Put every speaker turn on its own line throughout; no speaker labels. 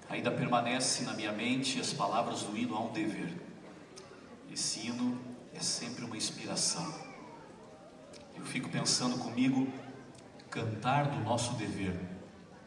Ainda permanece na minha mente as palavras do hino Há um Dever. Esse hino é sempre uma inspiração. Eu fico pensando comigo, cantar do nosso dever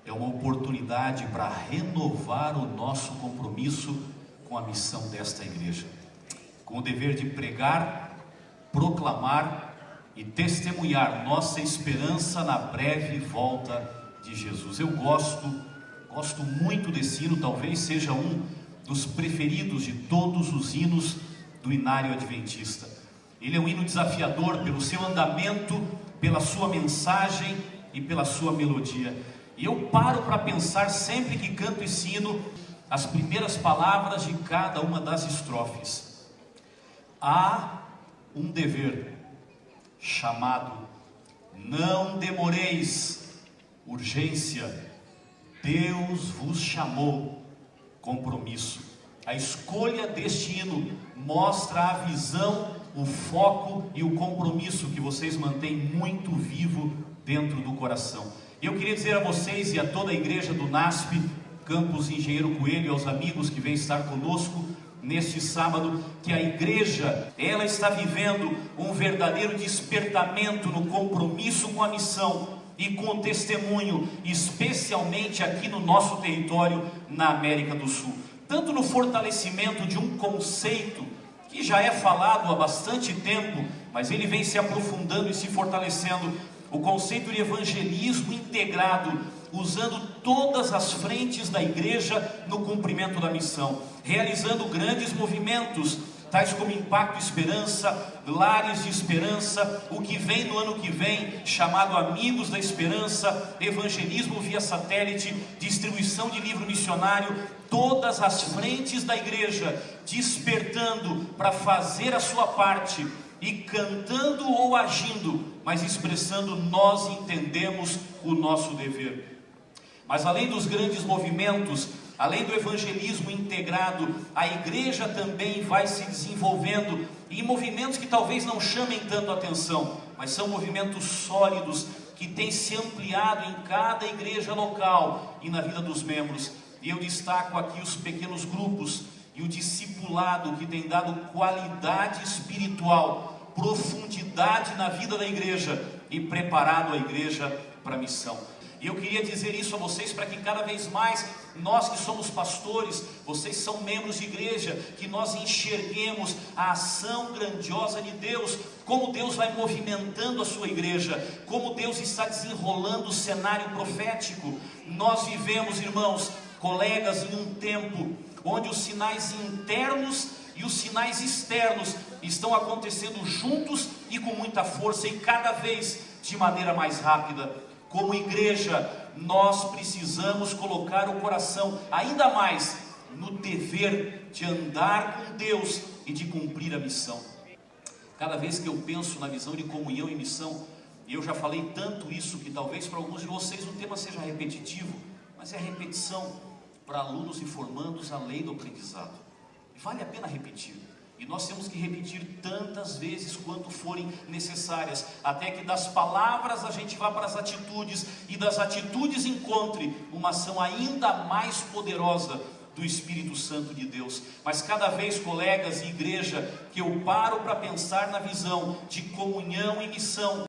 é uma oportunidade para renovar o nosso compromisso com a missão desta igreja, com o dever de pregar, proclamar e testemunhar nossa esperança na breve volta de Jesus. Eu gosto muito desse hino, talvez seja um dos preferidos de todos os hinos do Inário Adventista. Ele é um hino desafiador pelo seu andamento, pela sua mensagem e pela sua melodia. E eu paro para pensar sempre que canto esse hino, as primeiras palavras de cada uma das estrofes. Há um dever chamado, não demoreis, urgência, Deus vos chamou, compromisso. A escolha deste hino mostra a visão, o foco e o compromisso que vocês mantêm muito vivo dentro do coração. E eu queria dizer a vocês e a toda a igreja do NASP, Campus Engenheiro Coelho, e aos amigos que vêm estar conosco neste sábado, que a igreja, ela está vivendo um verdadeiro despertamento no compromisso com a missão e com o testemunho, especialmente aqui no nosso território, na América do Sul. Tanto no fortalecimento de um conceito que já é falado há bastante tempo, mas ele vem se aprofundando e se fortalecendo, o conceito de evangelismo integrado, usando todas as frentes da igreja no cumprimento da missão, realizando grandes movimentos, tais como Impacto Esperança, Lares de Esperança, o que vem no ano que vem, chamado Amigos da Esperança, evangelismo via satélite, distribuição de livro missionário, todas as frentes da igreja, despertando para fazer a sua parte, e cantando ou agindo, mas expressando, nós entendemos o nosso dever. Mas além dos grandes movimentos, além do evangelismo integrado, a igreja também vai se desenvolvendo em movimentos que talvez não chamem tanto atenção, mas são movimentos sólidos, que têm se ampliado em cada igreja local e na vida dos membros. E eu destaco aqui os pequenos grupos e o discipulado, que tem dado qualidade espiritual, profundidade na vida da igreja e preparado a igreja para a missão. E eu queria dizer isso a vocês para que cada vez mais nós que somos pastores, vocês são membros de igreja, que nós enxerguemos a ação grandiosa de Deus, como Deus vai movimentando a sua igreja, como Deus está desenrolando o cenário profético. Nós vivemos, irmãos, colegas, em um tempo onde os sinais internos e os sinais externos estão acontecendo juntos e com muita força, e cada vez de maneira mais rápida. Como igreja, nós precisamos colocar o coração ainda mais no dever de andar com Deus e de cumprir a missão. Cada vez que eu penso na visão de comunhão e missão, e eu já falei tanto isso que talvez para alguns de vocês o tema seja repetitivo, mas é repetição para alunos e formandos a lei do aprendizado. Vale a pena repetir. E nós temos que repetir tantas vezes quanto forem necessárias, até que das palavras a gente vá para as atitudes, e das atitudes encontre uma ação ainda mais poderosa do Espírito Santo de Deus. Mas cada vez, colegas e igreja, que eu paro para pensar na visão de comunhão e missão,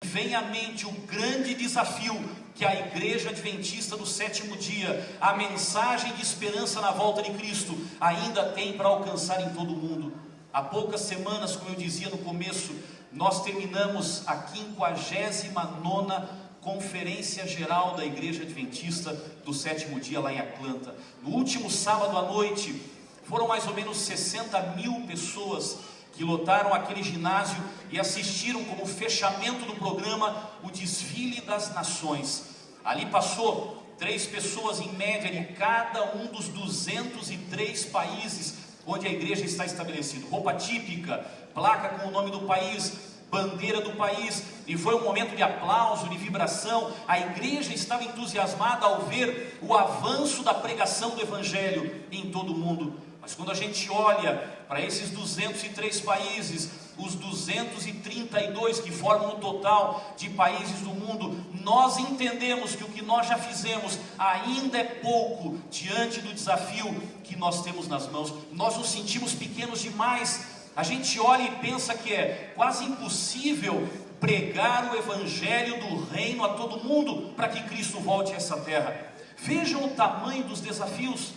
vem à mente o grande desafio que a igreja adventista do sétimo dia, a mensagem de esperança na volta de Cristo, ainda tem para alcançar em todo o mundo. Há poucas semanas, como eu dizia no começo, nós terminamos a 59ª Conferência Geral da Igreja Adventista do sétimo dia lá em Atlanta. No último sábado à noite, foram mais ou menos 60 mil pessoas que lotaram aquele ginásio e assistiram como fechamento do programa o desfile das nações. Ali passou 3 pessoas em média de cada um dos 203 países onde a igreja está estabelecida. Roupa típica, placa com o nome do país, bandeira do país, e foi um momento de aplauso, de vibração. A igreja estava entusiasmada ao ver o avanço da pregação do Evangelho em todo o mundo. Mas quando a gente olha para esses 203 países, os 232 que formam o total de países do mundo, nós entendemos que o que nós já fizemos ainda é pouco diante do desafio que nós temos nas mãos. Nós nos sentimos pequenos demais. A gente olha e pensa que é quase impossível pregar o evangelho do reino a todo mundo para que Cristo volte a essa terra. Vejam o tamanho dos desafios.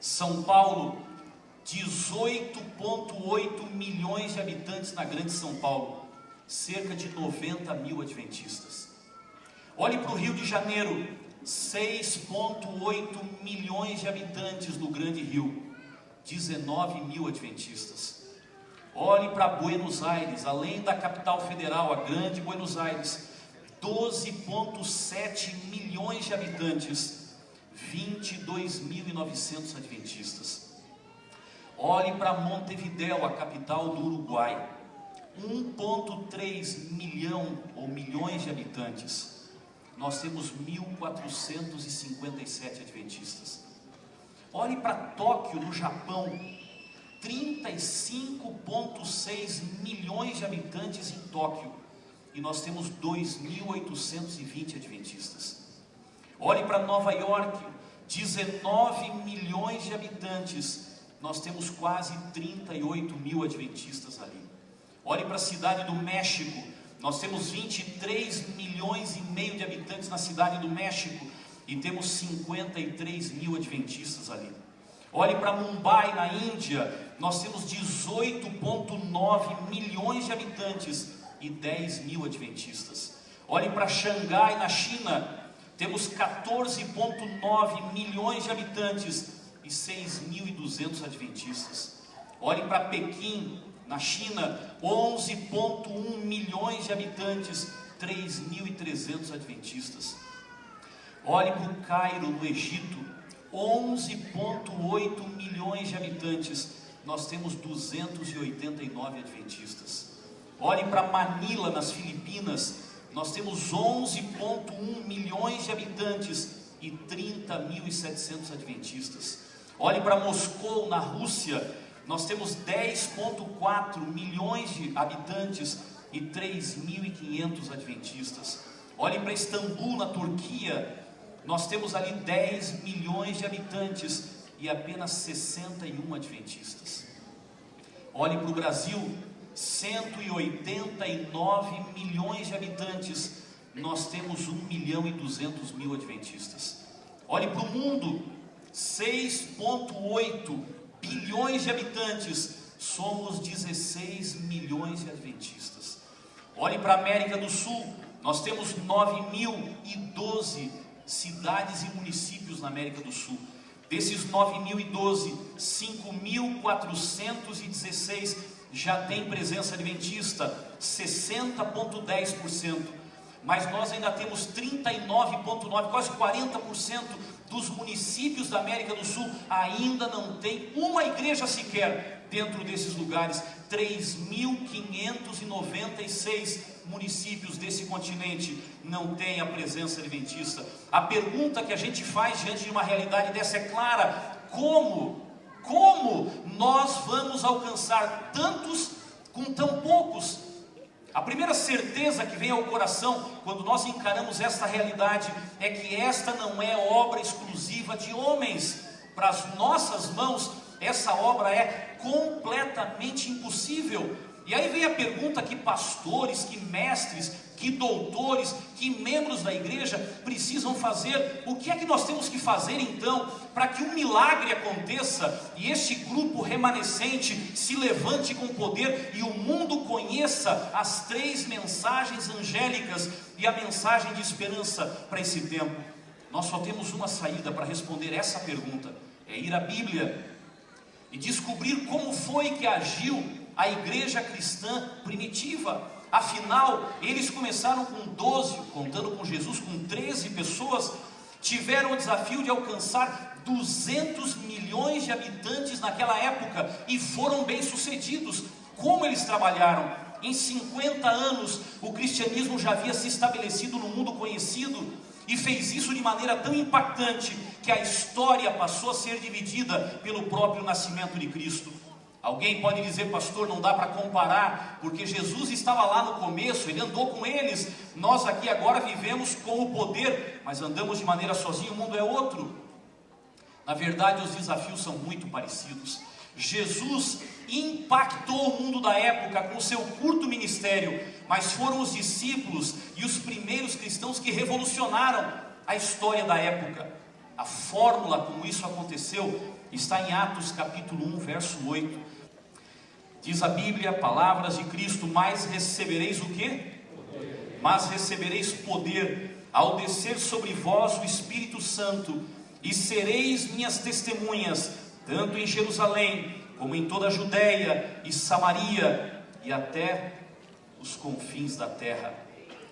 São Paulo, 18,8 milhões de habitantes na grande São Paulo, cerca de 90 mil adventistas. Olhe para o Rio de Janeiro, 6,8 milhões de habitantes no grande Rio, 19 mil adventistas. Olhe para Buenos Aires, além da capital federal, a grande Buenos Aires, 12,7 milhões de habitantes, 22.900 adventistas. Olhe para Montevidéu, a capital do Uruguai, 1,3 milhão ou milhões de habitantes. Nós temos 1.457 adventistas. Olhe para Tóquio, no Japão, 35,6 milhões de habitantes em Tóquio, e nós temos 2.820 adventistas. Olhe para Nova York, 19 milhões de habitantes, nós temos quase 38 mil adventistas ali. Olhe para a cidade do México, nós temos 23 milhões e meio de habitantes na cidade do México, e temos 53 mil adventistas ali. Olhe para Mumbai, na Índia, nós temos 18,9 milhões de habitantes e 10 mil adventistas. Olhe para Xangai, na China, temos 14,9 milhões de habitantes e 6.200 adventistas. Olhe para Pequim, na China, 11,1 milhões de habitantes, 3.300 adventistas. Olhe para o Cairo, no Egito, 11,8 milhões de habitantes, nós temos 289 adventistas. Olhe para Manila, nas Filipinas, nós temos 11,1 milhões de habitantes e 30.700 adventistas. Olhe para Moscou, na Rússia, nós temos 10,4 milhões de habitantes e 3.500 adventistas. Olhe para Istambul, na Turquia, nós temos ali 10 milhões de habitantes e apenas 61 adventistas. Olhe para o Brasil, 189 milhões de habitantes, nós temos 1.200.000 adventistas. Olhe para o mundo, 6,8 bilhões de habitantes, somos 16 milhões de adventistas. Olhe para a América do Sul, nós temos 9.012 cidades e municípios na América do Sul. Desses 9.012, 5.416 já tem presença adventista, 60,10%. Mas nós ainda temos 39,9%, quase 40% dos municípios da América do Sul ainda não tem uma igreja sequer dentro desses lugares. 3.596 municípios desse continente não têm a presença adventista. A pergunta que a gente faz diante de uma realidade dessa é clara: como nós vamos alcançar tantos com tão poucos? A primeira certeza que vem ao coração quando nós encaramos esta realidade é que esta não é obra exclusiva de homens. Para as nossas mãos, essa obra é completamente impossível. E aí vem a pergunta que pastores, que mestres, que doutores, que membros da igreja precisam fazer. O que é que nós temos que fazer então para que um milagre aconteça e este grupo remanescente se levante com poder e o mundo conheça as 3 mensagens angélicas e a mensagem de esperança para esse tempo? Nós só temos uma saída para responder essa pergunta: é ir à Bíblia e descobrir como foi que agiu a igreja cristã primitiva. Afinal, eles começaram com 12, contando com Jesus, com 13 pessoas, tiveram o desafio de alcançar 200 milhões de habitantes naquela época e foram bem-sucedidos. Como eles trabalharam? Em 50 anos, o cristianismo já havia se estabelecido no mundo conhecido. E fez isso de maneira tão impactante que a história passou a ser dividida pelo próprio nascimento de Cristo. Alguém pode dizer: pastor, não dá para comparar, porque Jesus estava lá no começo, ele andou com eles. Nós aqui agora vivemos com o poder, mas andamos de maneira sozinha, o mundo é outro. Na verdade, os desafios são muito parecidos. Jesus impactou o mundo da época com o seu curto ministério, mas foram os discípulos e os primeiros cristãos que revolucionaram a história da época. A fórmula como isso aconteceu está em Atos capítulo 1, verso 8. Diz a Bíblia, palavras de Cristo: mas recebereis o quê? Mas recebereis poder ao descer sobre vós o Espírito Santo, e sereis minhas testemunhas, tanto em Jerusalém, como em toda a Judeia e Samaria, e até os confins da terra.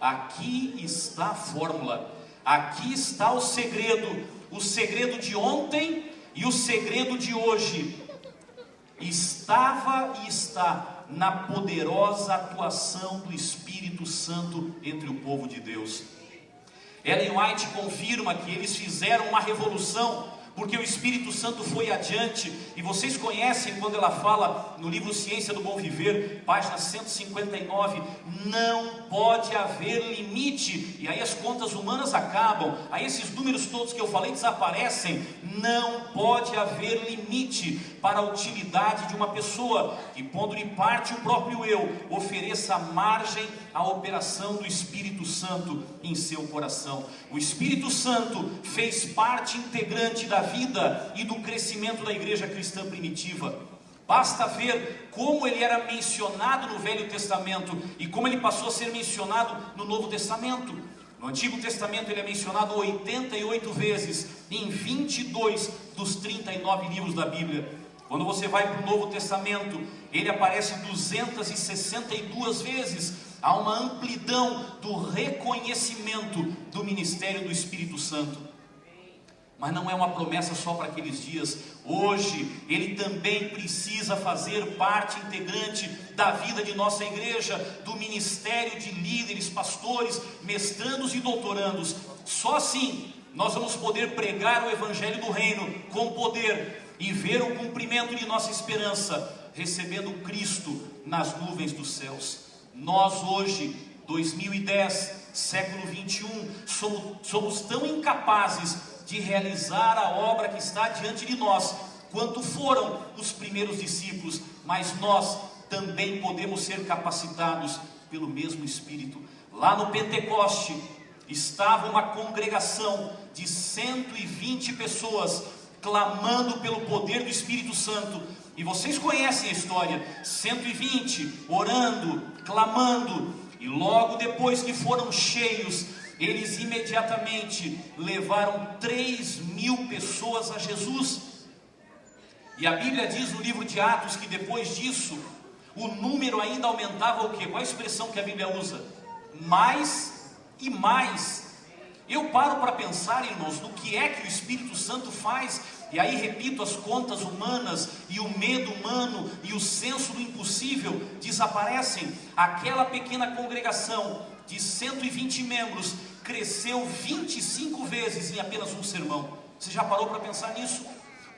Aqui está a fórmula, aqui está o segredo de ontem e o segredo de hoje. Estava e está na poderosa atuação do Espírito Santo entre o povo de Deus. Ellen White confirma que eles fizeram uma revolução porque o Espírito Santo foi adiante. E vocês conhecem quando ela fala no livro Ciência do Bom Viver, página 159, não pode haver limite. E aí as contas humanas acabam, aí esses números todos que eu falei desaparecem. Não pode haver limite para a utilidade de uma pessoa que, pondo de parte o próprio eu, ofereça margem à operação do Espírito Santo em seu coração. O Espírito Santo fez parte integrante da vida e do crescimento da igreja cristã primitiva. Basta ver como ele era mencionado no Velho Testamento e como ele passou a ser mencionado no Novo Testamento. No Antigo Testamento ele é mencionado 88 vezes em 22 dos 39 livros da Bíblia. Quando você vai para o Novo Testamento, ele aparece 262 vezes. Há uma amplidão do reconhecimento do ministério do Espírito Santo. Mas não é uma promessa só para aqueles dias. Hoje, ele também precisa fazer parte integrante da vida de nossa igreja, do ministério de líderes, pastores, mestrandos e doutorandos. Só assim nós vamos poder pregar o Evangelho do Reino com poder e ver o cumprimento de nossa esperança, recebendo Cristo nas nuvens dos céus. Nós hoje, 2010, século 21, somos tão incapazes de realizar a obra que está diante de nós, quanto foram os primeiros discípulos, mas nós também podemos ser capacitados pelo mesmo Espírito. Lá no Pentecoste, estava uma congregação de 120 pessoas, clamando pelo poder do Espírito Santo. E vocês conhecem a história, 120 orando, clamando, e logo depois que foram cheios, eles imediatamente levaram 3.000 pessoas a Jesus. E a Bíblia diz no livro de Atos que depois disso, o número ainda aumentava o quê? Qual a expressão que a Bíblia usa? Mais e mais. Eu paro para pensar, irmãos, no que é que o Espírito Santo faz. E aí repito, as contas humanas e o medo humano e o senso do impossível desaparecem. Aquela pequena congregação de 120 membros cresceu 25 vezes em apenas um sermão. Você já parou para pensar nisso?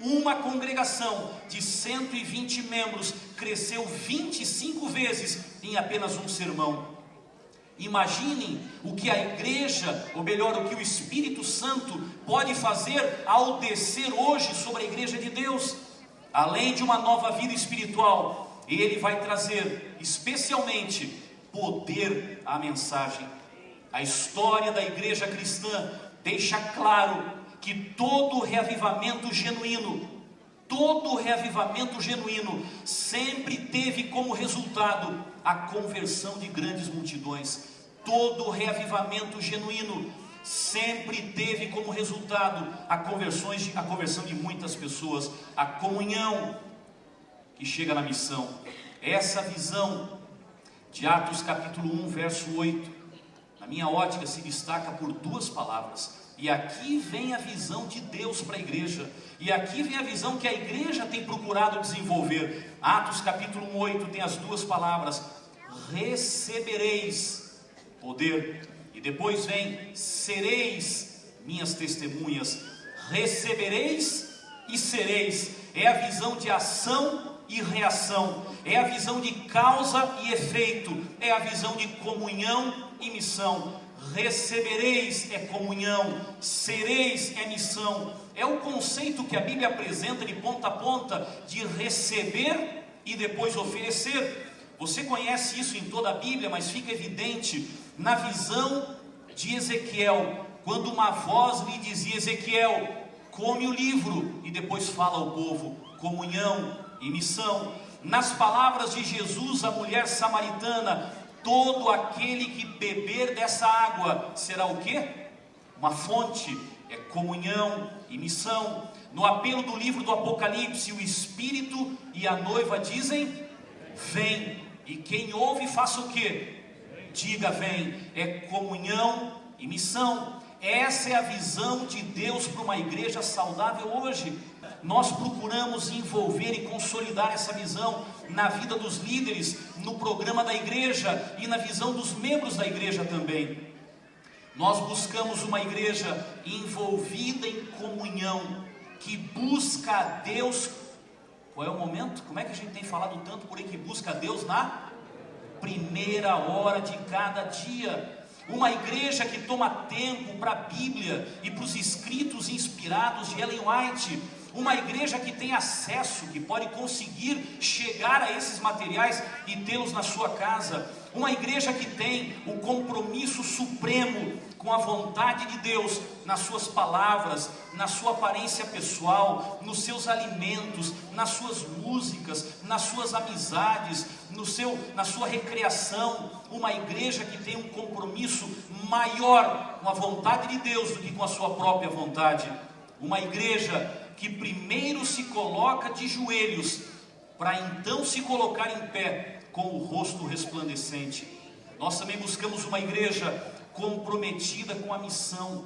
Uma congregação de 120 membros cresceu 25 vezes em apenas um sermão. Imaginem o que a igreja, ou melhor, o que o Espírito Santo pode fazer ao descer hoje sobre a igreja de Deus. Além de uma nova vida espiritual, ele vai trazer especialmente poder à mensagem. A história da igreja cristã deixa claro que todo reavivamento genuíno sempre teve como resultado a conversão de grandes multidões. Todo reavivamento genuíno sempre teve como resultado a conversão de muitas pessoas, a comunhão que chega na missão. Essa visão de Atos capítulo 1, verso 8, na minha ótica se destaca por duas palavras. E aqui vem a visão de Deus para a igreja, e aqui vem a visão que a igreja tem procurado desenvolver. Atos capítulo 8 tem as duas palavras: recebereis poder. E depois vem: sereis minhas testemunhas, recebereis e sereis. É a visão de ação e reação, é a visão de causa e efeito, é a visão de comunhão e missão. Recebereis é comunhão, sereis é missão. É o conceito que a Bíblia apresenta de ponta a ponta, de receber e depois oferecer. Você conhece isso em toda a Bíblia, mas fica evidente na visão de Ezequiel, quando uma voz lhe dizia: Ezequiel, come o livro, e depois fala ao povo. Comunhão e missão. Nas palavras de Jesus à mulher samaritana: todo aquele que beber dessa água será o quê? Uma fonte. É comunhão e missão. No apelo do livro do Apocalipse, o Espírito e a noiva dizem: vem. E quem ouve, faça o quê? Diga: vem. É comunhão e missão. Essa é a visão de Deus para uma igreja saudável hoje. Nós procuramos envolver e consolidar essa visão na vida dos líderes, no programa da igreja e na visão dos membros da igreja também. Nós buscamos uma igreja envolvida em comunhão, que busca a Deus. Qual é o momento? Como é que a gente tem falado tanto por aí que busca a Deus na primeira hora de cada dia? Uma igreja que toma tempo para a Bíblia e para os escritos inspirados de Ellen White. Uma igreja que tem acesso, que pode conseguir chegar a esses materiais e tê-los na sua casa. Uma igreja que tem o compromisso supremo com a vontade de Deus nas suas palavras, na sua aparência pessoal, nos seus alimentos, nas suas músicas, nas suas amizades, na sua recreação. Uma igreja que tem um compromisso maior com a vontade de Deus do que com a sua própria vontade. Uma igreja que primeiro se coloca de joelhos, para então se colocar em pé com o rosto resplandecente. Nós também buscamos uma igreja comprometida com a missão.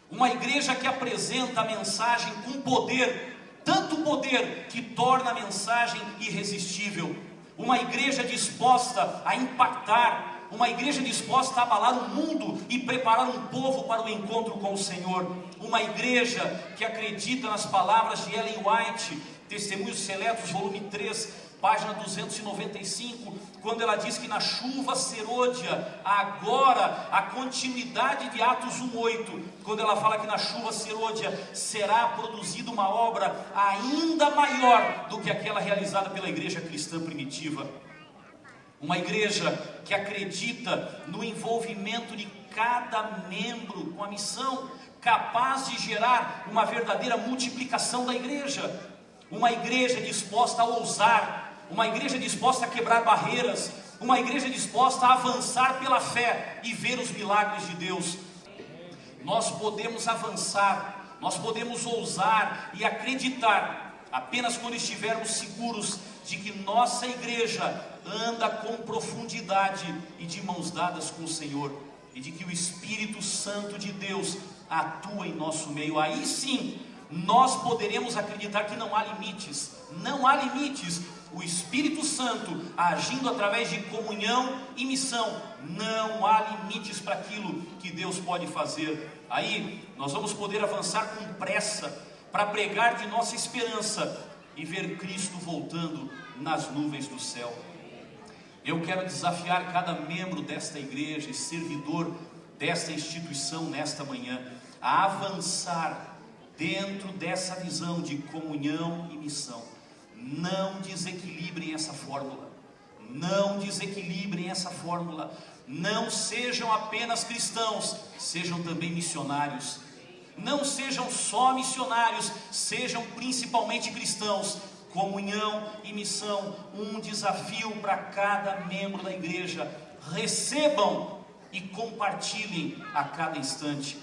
Uma igreja que apresenta a mensagem com poder, tanto poder que torna a mensagem irresistível. Uma igreja disposta a impactar, uma igreja disposta a abalar o mundo e preparar um povo para o encontro com o Senhor. Uma igreja que acredita nas palavras de Ellen White, Testemunhos Seletos, volume 3, página 295, quando ela diz que na chuva serôdia, agora a continuidade de Atos 1:8, quando ela fala que na chuva serôdia será produzida uma obra ainda maior do que aquela realizada pela igreja cristã primitiva. Uma igreja que acredita no envolvimento de cada membro com a missão, capaz de gerar uma verdadeira multiplicação da igreja. Uma igreja disposta a ousar, uma igreja disposta a quebrar barreiras, uma igreja disposta a avançar pela fé e ver os milagres de Deus. Nós podemos avançar, nós podemos ousar e acreditar apenas quando estivermos seguros de que nossa igreja anda com profundidade e de mãos dadas com o Senhor, e de que o Espírito Santo de Deus atua em nosso meio. Aí sim, nós poderemos acreditar que não há limites, não há limites. O Espírito Santo agindo através de comunhão e missão, não há limites para aquilo que Deus pode fazer. Aí nós vamos poder avançar com pressa para pregar de nossa esperança e ver Cristo voltando nas nuvens do céu. Eu quero desafiar cada membro desta igreja e servidor desta instituição nesta manhã a avançar dentro dessa visão de comunhão e missão. Não desequilibrem essa fórmula, não desequilibrem essa fórmula. Não sejam apenas cristãos, sejam também missionários. Não sejam só missionários, sejam principalmente cristãos. Comunhão e missão, um desafio para cada membro da igreja. Recebam e compartilhem a cada instante.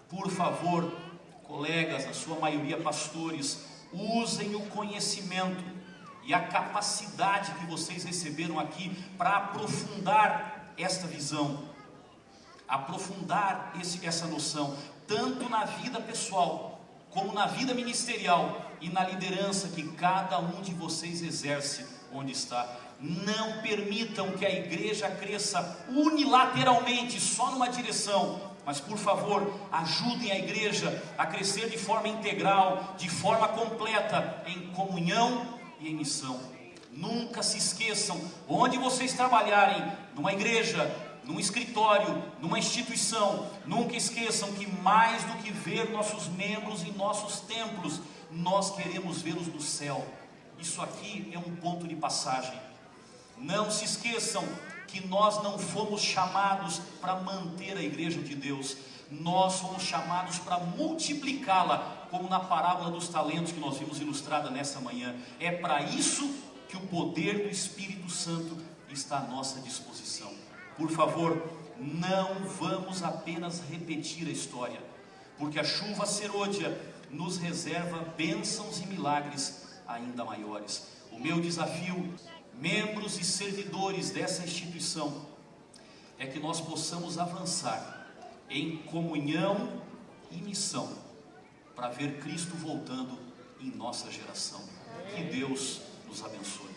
Por favor, colegas, na sua maioria pastores, usem o conhecimento e a capacidade que vocês receberam aqui para aprofundar esta visão, aprofundar essa noção, tanto na vida pessoal, como na vida ministerial e na liderança que cada um de vocês exerce onde está. Não permitam que a igreja cresça unilateralmente, só numa direção, mas por favor, ajudem a igreja a crescer de forma integral, de forma completa, em comunhão e em missão. Nunca se esqueçam, onde vocês trabalharem, numa igreja, num escritório, numa instituição, nunca esqueçam que mais do que ver nossos membros em nossos templos, nós queremos vê-los no céu. Isso aqui é um ponto de passagem. Não se esqueçam que nós não fomos chamados para manter a igreja de Deus, nós fomos chamados para multiplicá-la, como na parábola dos talentos que nós vimos ilustrada nessa manhã. É para isso que o poder do Espírito Santo está à nossa disposição. Por favor, não vamos apenas repetir a história, porque a chuva serôdia nos reserva bênçãos e milagres ainda maiores. O meu desafio, membros e servidores dessa instituição, é que nós possamos avançar em comunhão e missão para ver Cristo voltando em nossa geração. Que Deus nos abençoe.